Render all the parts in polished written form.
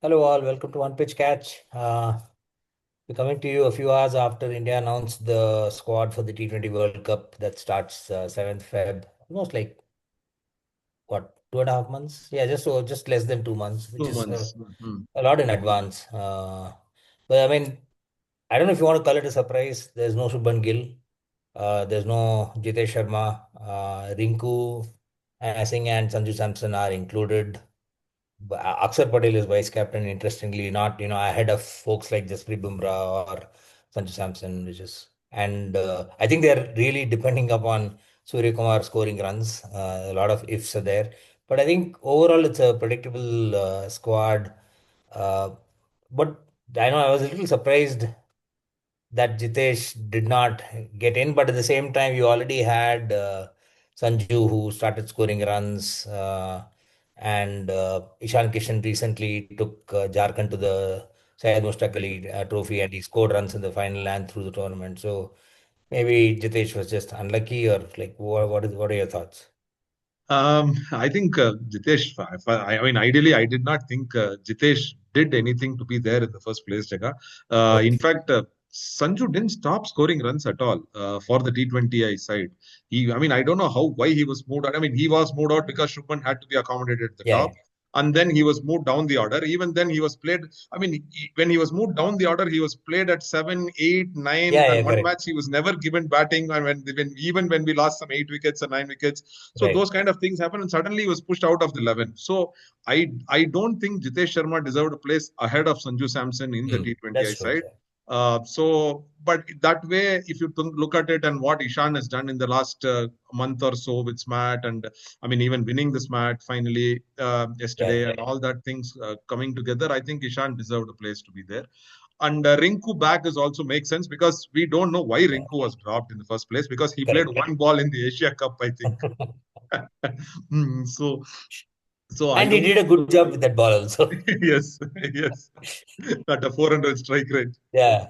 Hello all, welcome to One Pitch Catch. We're coming to you a few hours after India announced the squad for the T20 World Cup that starts 7th Feb. Almost like what, 2.5 months? Yeah, just less than 2 months, which Two is months. Mhm. a lot in advance. But I mean, I don't know if you want to call it a surprise. There's no Shubman Gill. There's no Jitesh Sharma. Rinku Singh and Sanju Samson are included. Axar Patel is vice captain, interestingly, not ahead of folks like Jasprit Bumrah or Sanju Samson, and I think they're really depending upon Surya Kumar scoring runs. A lot of ifs are there, but I think overall it's a predictable squad. Uh, but I know I was a little surprised that Jitesh did not get in, but at the same time, you already had Sanju who started scoring runs, and Ishan Kishan recently took Jharkhand to the Syed Mushtaq Ali trophy and he scored runs in the final and through the tournament. So maybe Jitesh was just unlucky, or like, what are your thoughts? I think Jitesh, I mean, ideally, I did not think Jitesh did anything to be there in the first place, Jaga. In Okay. fact, Sanju didn't stop scoring runs at all for the T20I side. I mean, I don't know why he was moved out. I mean, he was moved out because Shubman had to be accommodated at the Yeah, top. And then he was moved down the order. Even then, he was played. I mean, when he was moved down the order, he was played at 7, 8, 9. yeah, And yeah, one correct. match, he was never given batting. And even when we lost some 8 wickets or 9 wickets, so Right. those kind of things happen, and suddenly he was pushed out of the 11. So I don't think Jitesh Sharma deserved a place ahead of Sanju Samson in the That's T20I true. side. But that way, if you look at it and what Ishan has done in the last month or so with SMAT, and I mean even winning the SMAT finally Yeah, yesterday, and all that things coming together, I think Ishan deserved a place to be there. And Rinku back is also makes sense because we don't know why yeah, Rinku was dropped in the first place because he played correct. one ball in the Asia Cup, I think. So I And he don't. did a good job with that ball also. Yes, yes, at a 400 strike rate. Yeah,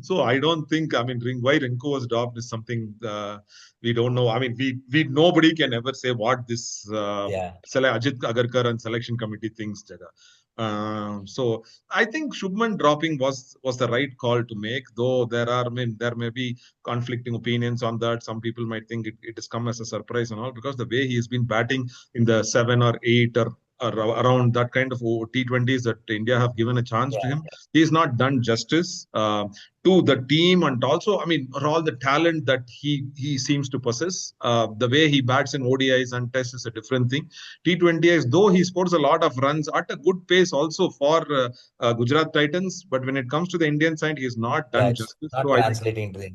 So I don't think. I mean, why Rinko was dropped is something we don't know. I mean, we nobody can ever say what this yeah. Ajit Agarkar and selection committee thinks, Jaga. So I think Shubman dropping was the right call to make. Though I mean, there may be conflicting opinions on that. Some people might think it has come as a surprise and all because the way he has been batting in the 7 or 8 or around that kind of T20s that India have given a chance to Yeah. him, he's not done justice to the team, and also, I mean, all the talent that he seems to possess. The way he bats in ODIs and Tests is a different thing. T20Is, though he scores a lot of runs at a good pace also for Gujarat Titans, but when it comes to the Indian side, he's not Yeah, done it's justice. not So I think. translating to the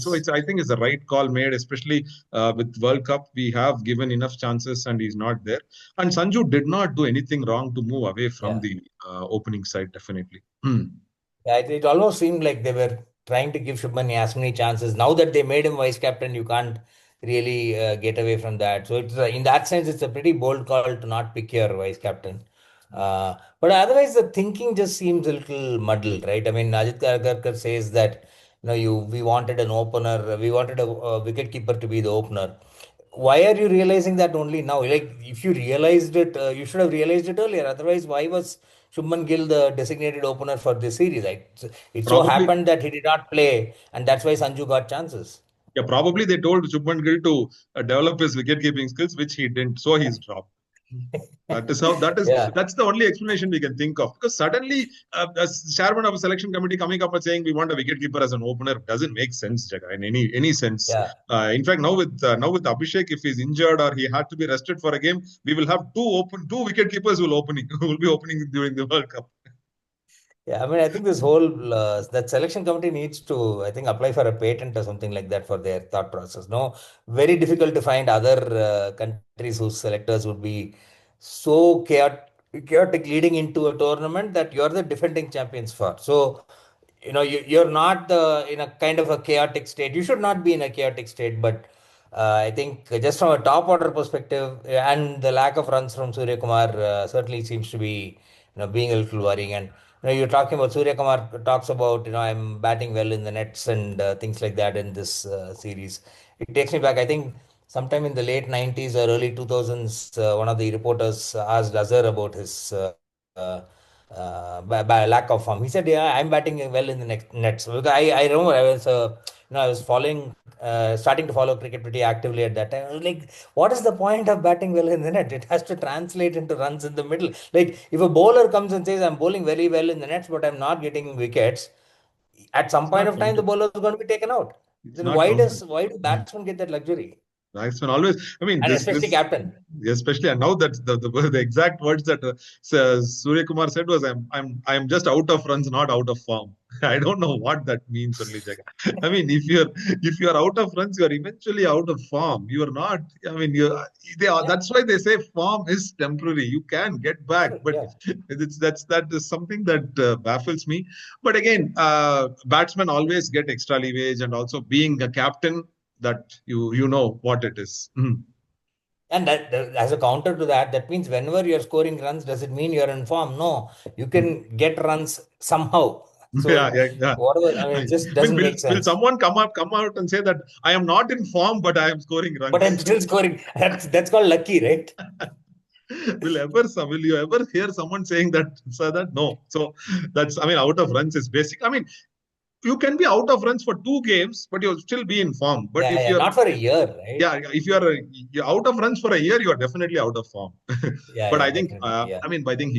So internationals. I think it's the right call made, especially with World Cup. We have given enough chances, and he's not there. And Sanju did not do anything wrong to move away from Yeah. the opening side. Definitely. Hmm. Yeah, it almost seemed like they were trying to give Shubman as many chances. Now that they made him vice captain, you can't really get away from that. So it's in that sense, it's a pretty bold call to not pick your vice captain. But otherwise, the thinking just seems a little muddled, right? I mean, Ajit Agarkar says that we wanted an opener, we wanted a wicket keeper to be the opener. Why are you realizing that only now? Like, if you realized it, you should have realized it earlier. Otherwise, why was Shubman Gill the designated opener for this series? It so Probably. happened that he did not play, and that's why Sanju got chances. Yeah, probably they told Shubman Gill to develop his wicket-keeping skills, which he didn't, so he's dropped. That is how. Yeah, That's the only explanation we can think of. Because suddenly, a chairman of a selection committee coming up and saying we want a wicketkeeper as an opener doesn't make sense, Jaga, in any sense. yeah. In fact, now with Abhishek, if he's injured or he had to be rested for a game, we will have two wicketkeepers who will be opening during the World Cup. Yeah, I mean, I think this whole that selection committee needs to, I think, apply for a patent or something like that for their thought process. No, very difficult to find other countries whose selectors would be so chaotic leading into a tournament that you're the defending champions for. So, you're not in a kind of a chaotic state. You should not be in a chaotic state, but I think just from a top order perspective and the lack of runs from Surya Kumar certainly seems to be, being a little worrying. And you're talking about Surya Kumar talks about, I'm batting well in the nets and things like that in this series. It takes me back, I think, sometime in the late 90s or early 2000s, one of the reporters asked Azhar about his by lack of form. He said, "Yeah, I'm batting well in the next nets." Because I remember I was following, starting to follow cricket pretty actively at that time. I was like, "What is the point of batting well in the net? It has to translate into runs in the middle. Like if a bowler comes and says, I'm bowling very well in the nets, but I'm not getting wickets, at some It's point not of time, the counted. bowler is going to be taken out. It's Then not counted. why do batsmen get that luxury? Batsman always. I mean, And especially this, captain. especially, and now that the exact words that Surya Kumar said was, I'm just out of runs, not out of form." I don't know what that means, only Jaga. I mean, if you're out of runs, you're eventually out of form. You are not. I mean, Yeah, that's why they say form is temporary. You can get back, sure, but yeah. that is something that baffles me. But again, batsmen always get extra leverage, and also being a captain, that you know what it is. Mhm. And as a counter to that, that means whenever you're scoring runs, does it mean you're in form? No, you Mhm. can get runs somehow. Yeah, So yeah, yeah. whatever, I mean, I it just mean, doesn't will make will sense. someone come out and say that I am not in form, but I am scoring But I'm runs? still scoring. That's called lucky, right? Will you ever hear someone saying that? Say that no. So that's, I mean, out of runs is basic. I mean, you can be out of runs for 2 games, but you'll still be in form. But Yeah, if yeah. you're Not for a year, right? yeah, if you're out of runs for a year, you are definitely out of form. Yeah, But yeah, I think, definitely. Yeah, I think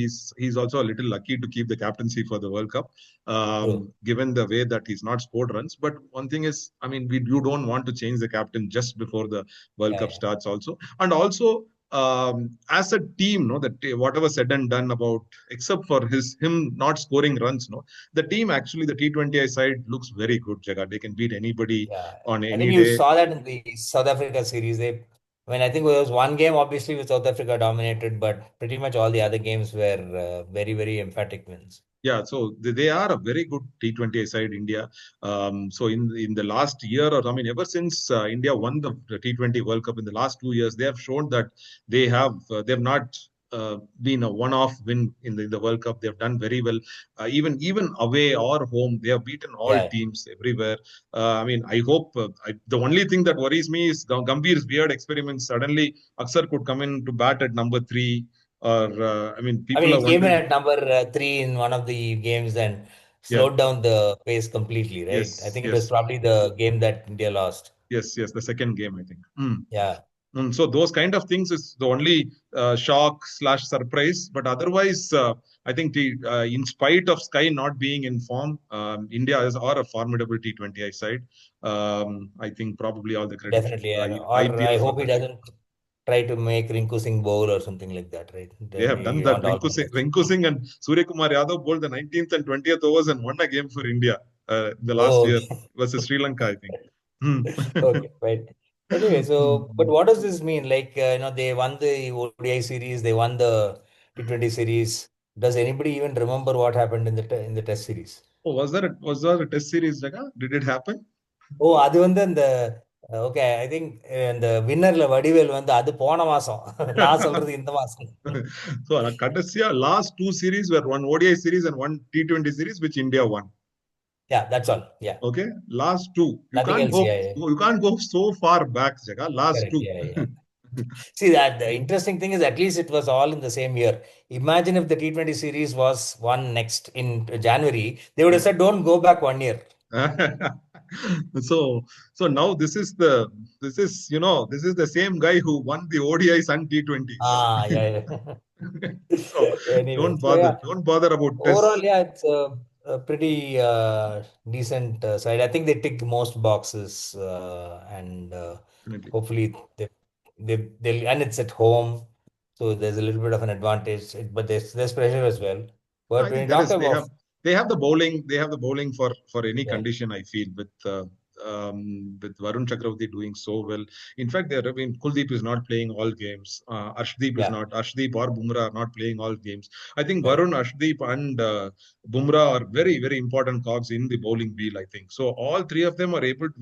he's also a little lucky to keep the captaincy for the World Cup, true. given the way that he's not scored runs. But one thing is, I mean, you don't want to change the captain just before the World Yeah, Cup yeah. starts, also, and also. As a team, no, that whatever said and done about, except for him not scoring runs, no, the team actually, the T20I side looks very good. Jaga, they can beat anybody Yeah. on I any think you day. saw that in the South Africa series. I mean, I think there was one game, obviously, with South Africa dominated, but pretty much all the other games were very, very emphatic wins. Yeah, so they are a very good T20 side, India. So in the last year, or I mean, ever since India won the T20 World Cup in the last 2 years, they have shown that they have not been a one-off win in the World Cup. They have done very well, even away or home. They have beaten all Yeah. teams everywhere. I mean, I hope. The only thing that worries me is Gambhir's weird experiments. Suddenly, Axar could come in to bat at number three, or I mean, I people mean, are he came in wondering. at number three in one of the games and Yeah. slowed down the pace completely, right? I Yes, think it was yes, probably the game that India lost. yes. The second game, I think. Yeah, So those kind of things is the only shock slash surprise. But otherwise, I think in spite of Sky not being in form, India is are a formidable T20I side. I think probably all the credit should definitely. go And, to or IPL I for hope he that. doesn't try to make Rinku Singh bowl or something like that, right? They Then have done we that. want all the best. Rinku Singh and Surya Kumar Yadav bowled the 19th and 20th overs and won a game for India in the last Oh, year okay. versus Sri Lanka, I think. Hmm. Okay, right. Anyway, so, but Hmm. what does this mean? Like, they won the ODI series, they won the T20 series. Does anybody even remember what happened in in the Test series? Oh, was there a test series, Jaga? Did it happen? ஓ அது வந்து அந்த okay I think இந்த வின்னர்ல வடிவேல் வந்து அது போன மாசம் நான் சொல்றது இந்த மாசம் So Katasia last two series were one ODI series and one T20 series, which India won. yeah that's all yeah Okay, last two. You nothing can't else go. yeah, yeah. You can't go so far back, Jaga. Last Correct two. yeah, yeah. See that the interesting thing is at least it was all in the same year. Imagine if the T20 series was won next in January, they would have said don't go back 1 year. so so now this is the same guy who won the ODIs and T20s. Ah yeah, yeah. So Anyway don't so bother. yeah Don't bother about overall, tests. yeah, it's a pretty decent side. I think they tick most boxes, and Definitely. hopefully they'll and it's at home, so there's a little bit of an advantage. But there's pressure as well. But I when think you there talk is about they have the bowling for any yeah, condition. I feel with Varun Chakravarti doing so well. In fact, there have been Kuldeep is not playing all games. yeah, Arshdeep or Bumrah are not playing all games. I think correct, Varun, Arshdeep, and Bumrah are very very important cogs in the bowling wheel. I think so. All three of them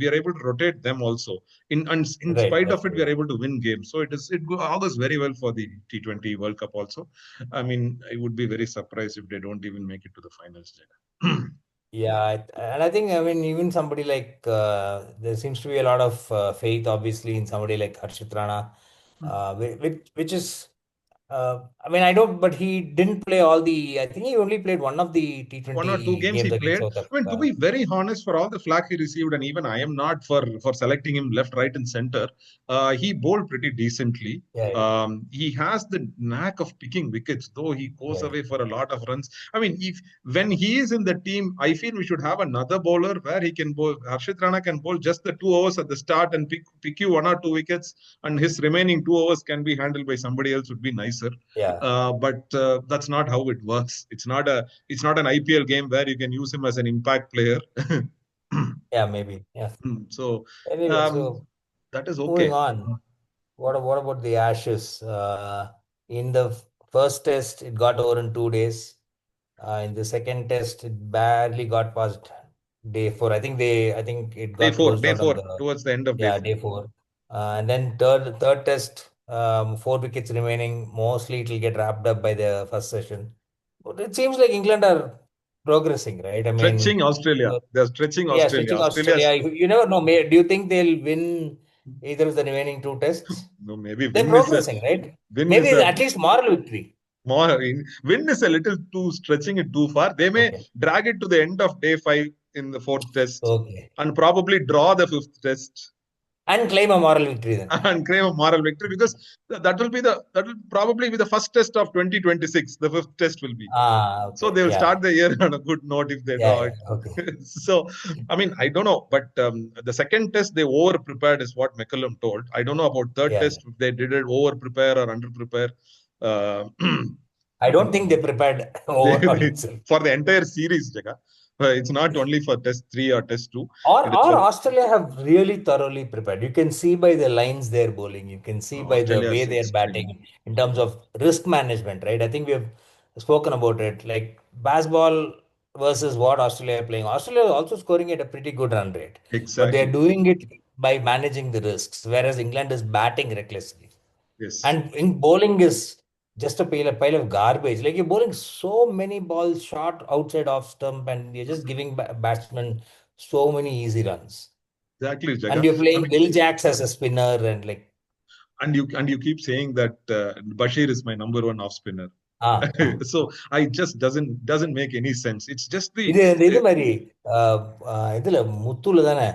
we are able to rotate them also. In right, spite that's of it, true. we are Yeah. able to win games. So it augurs very well for the T20 World Cup also. I mean, I would be very surprised if they don't even make it to the finals, Jega. Yeah, and I think I mean even somebody like there seems to be a lot of faith, obviously, in somebody like Harshit Rana, which is I mean, I don't, but he didn't play all the. I think he only played one of the One or two T20 games he games against played. South I mean, to Africa. be very honest, for all the flack he received, and even I am not for selecting him left, right, and center. He bowled pretty decently. Yeah, yeah, He has the knack of picking wickets, though he goes yeah, away for a lot of runs. I mean, if when he is in the team, I feel we should have another bowler where he can bowl. Harshit Rana can bowl just the 2 overs at the start and pick you 1 or 2 wickets, and his remaining 2 overs can be handled by somebody else. Would be nicer. yeah, But that's not how it works. It's not an IPL game where you can use him as an impact player. yeah. Maybe. Yeah. So Anyway, um, so that is moving okay. on. What about the Ashes? In the first test, it got over in 2 days. In the second test, it barely got past day four. I think it got closed Day out on four, the towards the end of day yeah four. day four. And then third test, 4 wickets remaining. Mostly it will get wrapped up by the first session. But it seems like England are progressing, right? I Stretching mean, Australia. uh, They're stretching yeah, Australia. switching Australia. Australia's You never know. Do you think they'll win either of the remaining two tests? no, maybe They're progressing, right? win is Maybe a at least moral victory. more win is a little too stretching it too far. They may Okay. drag it to the end of day five in the fourth test Okay. and probably draw the fifth test And claim a moral victory then. and claim a moral victory because that will probably be the first test of 2026. The fifth test will be. So Okay. they will Yeah. start the year on a good note if they Yeah. draw Yeah. it. Okay. So, I mean, I don't know, but the second test they over prepared is what McCullum told. I don't know about third Yeah. test if they did it over prepare or under prepare. Uh, I don't think they prepared overall they, itself. for the entire series, Jaga. It's not only for test three or test two. It is Or for Australia have really thoroughly prepared. You can see by the lines they're bowling. You can see by the Australia way is they're extreme. batting in terms of risk management, right? I think we have spoken about it. Like baseball versus what Australia are playing. Australia is also scoring at a pretty good run rate, but they're Exactly. doing it by managing the risks, whereas England is batting recklessly. Yes. And in bowling is just a pile of garbage. Like you're bowling so many balls short outside off stump, and you're just giving batsmen so many easy runs. Exactly, And Jaga. you're I playing mean, Will Jacks as a spinner, and like and you keep saying that Bashir is my number one off spinner. ah, ah. So I just doesn't make any sense. It's just the இது uh, மாதிரி இதுல முத்துல தானே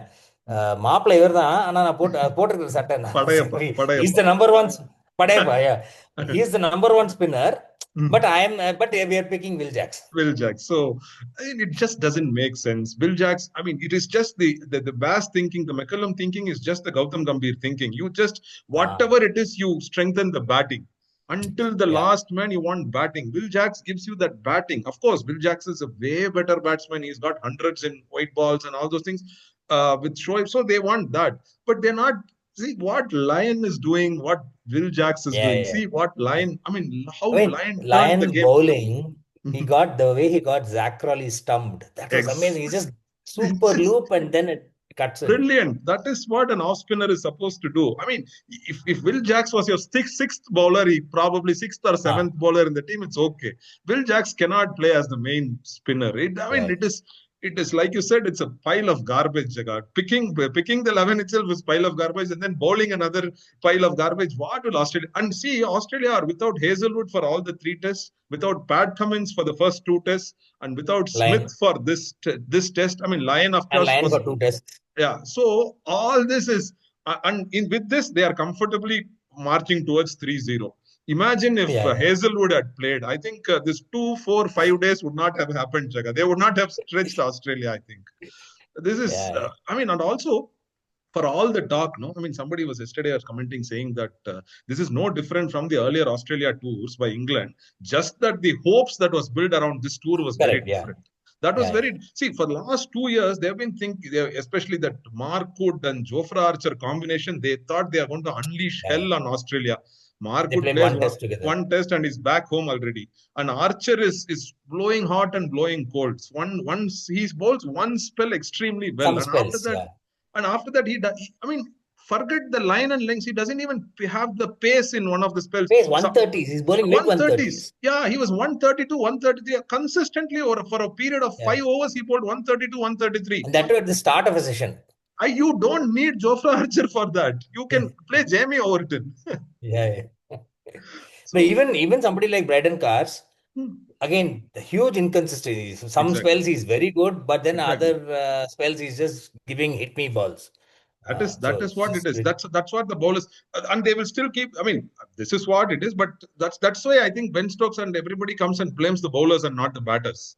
மாப்பிள்ளை இவர் தான் ஆனா நான் போட்டிருக்கிற சட்டை Padayappa, is Padayappa. The number one Padayappa he is the number one spinner but we are picking Will Jacks. Bill Jacks. So I mean, it just doesn't make sense. Bill Jacks, I mean, it is just the Bass thinking, the McCullum thinking is just the Gautam Gambhir thinking. You just, Ah, whatever it is, you strengthen the batting. Until the yeah, last man, you want batting. Bill Jacks gives you that batting. Of course, Bill Jacks is a way better batsman. He's got hundreds in white balls and all those things with Shoaib. So they want that. But they're not. See what Lyon is doing, what Bill Jacks is yeah, doing. yeah. See what Lyon, I mean, I how mean, Lyon turned the Lions game. bowling, he got the way he got Zach Crawley stumped. That was Ex- amazing. He just it's super just loop and then it cuts in. brilliant. That is what an off spinner is supposed to do. I mean, if Will Jacks was your sixth bowler, he probably sixth or Ah, seventh bowler in the team, it's okay. Will Jacks cannot play as the main spinner. I mean, yeah, it is like you said, it's a pile of garbage. Jaga. Picking the 11 itself is pile of garbage, and then bowling another pile of garbage. What will Australia and see? Australia are without Hazelwood for all the three tests, without Pat Cummins for the first two tests, and without Smith Lion for this test. I mean, Lyon of and course Lion was for two tests. yeah. So all this is, and with this, they are comfortably marching towards 3-0. Imagine if Yeah, yeah, Hazelwood had played. I think this 2, 4, 5 days would not have happened, Jaga. They would not have stretched Australia, I think. This is, yeah, I mean, and also for all the talk, no, I mean, somebody was yesterday was commenting saying that this is no different from the earlier Australia tours by England. Just that the hopes that was built around this tour was very correct. Yeah, different. That was yeah, yeah, very see for the last 2 years they've been thinking, especially that Mark Wood and Jofra Archer combination. They thought they are going to unleash yeah. hell on Australia. Mark They Wood played plays one one, test together. one test and is back home already. And Archer is blowing hot and blowing cold. Once he bowls one spell extremely well, Some spells. Yeah, and after that he does. I mean, forget the line and length. He doesn't even have the pace in one of the spells. pace So 130s. He's bowling mid 130s. 130s. Yeah, he was 132, 133 consistently or for a period of Yeah, 5 overs. He bowled 132, 133. and that too at the start of a session. You don't need Jofra Archer for that. You can play Jamie Overton. Yeah, yeah. No, So even somebody like Braden Cars, hmm, again, the huge inconsistencies. Some exactly, spells he's very good, but then exactly. other spells he's just giving hit me balls. That So is it's what it just is. That's what the bowlers and they will still keep. I mean, this is what it is. But that's why I think Ben Stokes and everybody comes and blames the bowlers and not the batters.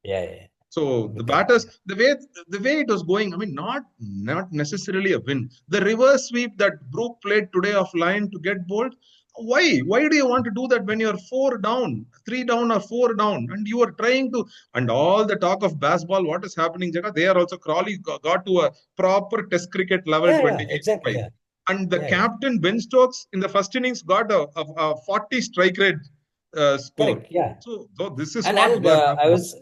yeah, yeah, So yeah. the Correct. batters, the way it was going, I mean, not necessarily a win. The reverse sweep that Brook played today of Lyon to get bowled. Why? Why do you want to do that when you're four down, three down, or four down, and you are trying to? And all the talk of baseball, what is happening, Jaga? They are also Crawley got to a proper Test cricket level, Yeah, yeah, 28 exactly. 5. Yeah, And the yeah, yeah. captain Ben Stokes in the first innings got a 40 strike rate score. Correct. Yeah. So this is what And was I happening.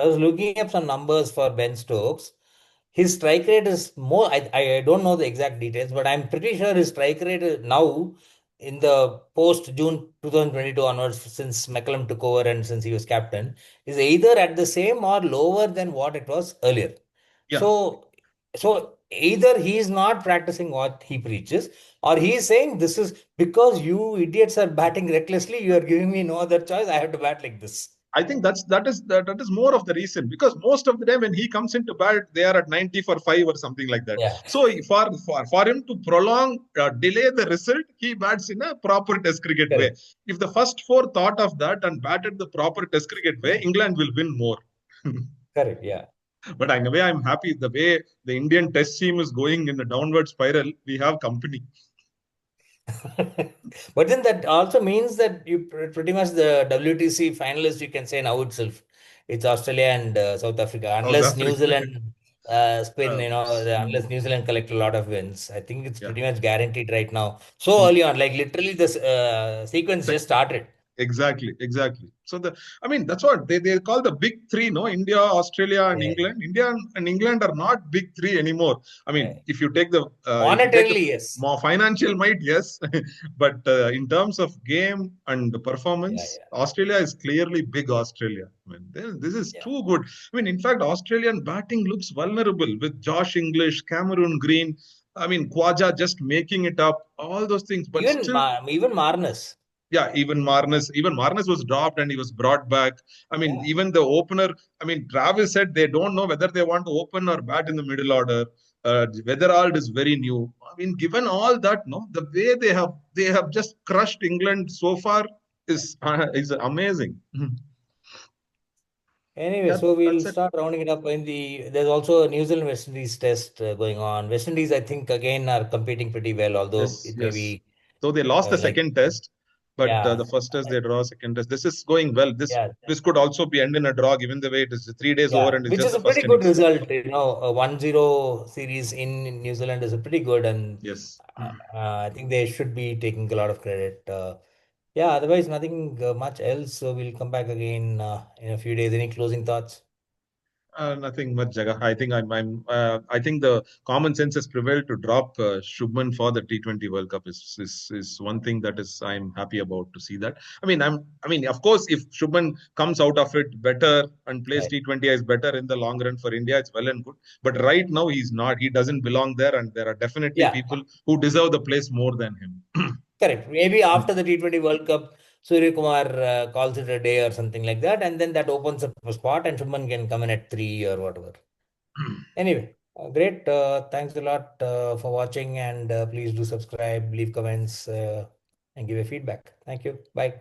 was looking up some numbers for Ben Stokes. His strike rate is more. I don't know the exact details, but I'm pretty sure his strike rate is now in the post June 2022 onwards, since McCallum took over and since he was captain, is either at the same or lower than what it was earlier. Yeah. So either he is not practicing what he preaches, or he is saying this is because you idiots are batting recklessly. You are giving me no other choice. I have to bat like this. I think that is more of the reason because most of the time when he comes into bat, they are at 90 for five or something like that. Yeah, So for him to prolong, delay the result, he bats in a proper Test cricket way. correct. If the first four thought of that and batted the proper Test cricket way, Yeah, England will win more. correct. Yeah. But in a way, I'm happy the way the Indian Test team is going in a downward spiral. We have company. But then that also means that you pretty much the WTC finalists, you can say now itself, it's Australia and South Africa. South Unless New Africa. Zealand spin, uh, unless New Zealand collect a lot of wins, I think it's yeah. pretty much guaranteed right now. So early on, like literally this sequence just started. Exactly, exactly. So I mean, that's what they call the big three, no? India, Australia, and Yeah, England. India and England are not big three anymore. I yeah. mean, if you take the Monetarily, yes. more financial might, yes, but in terms of game and Yeah, performance, yeah, Australia is clearly big Australia. I mean, this is yeah. too good. I mean, in fact, Australian batting looks vulnerable with Josh English, Cameron Green. I mean, Khwaja just making it up, all those things, but still Even Marnus. yeah, even Marnus was dropped and he was brought back. I mean, Yeah, even the opener, I mean, Travis said they don't know whether they want to open or bat in the middle order. Weatherald is very new. I mean, given all that, no, the way they have just crushed England so far yeah. is amazing. Anyway, That so we'll that's it. start rounding it up there's also a New Zealand West Indies test going on. West Indies, I think, again are competing pretty well, although Yes, it may yes. be So they lost the like, second test, but yeah, the first test they draw, second test. This is going well. This yeah, this could also be end in a draw, given the way it is 3 days over yeah, and it's which just is the a pretty first good innings. result. A 1-0 series in New Zealand is a pretty good, and Yes. I think they should be taking a lot of credit. Yeah, otherwise, nothing much else. So we'll come back again in a few days. Any closing thoughts? Nothing much, Jaga. I think the common sense has prevailed to drop Shubman for the T20 World Cup is one thing that is I'm happy about to see that. I mean, of course, if Shubman comes out of it better and plays Right. T20 is better in the long run for India, it's well and good. But right now he's not. He doesn't belong there, and there are definitely Yeah, people who deserve the place more than him. correct. Maybe after the T20 World Cup, Surya Kumar calls it a day or something like that, and then that opens up a spot, and Shubman can come in at 3 or whatever. Anyway, great. Thanks a lot for watching, and please do subscribe, leave comments, and give a feedback. Thank you. Bye.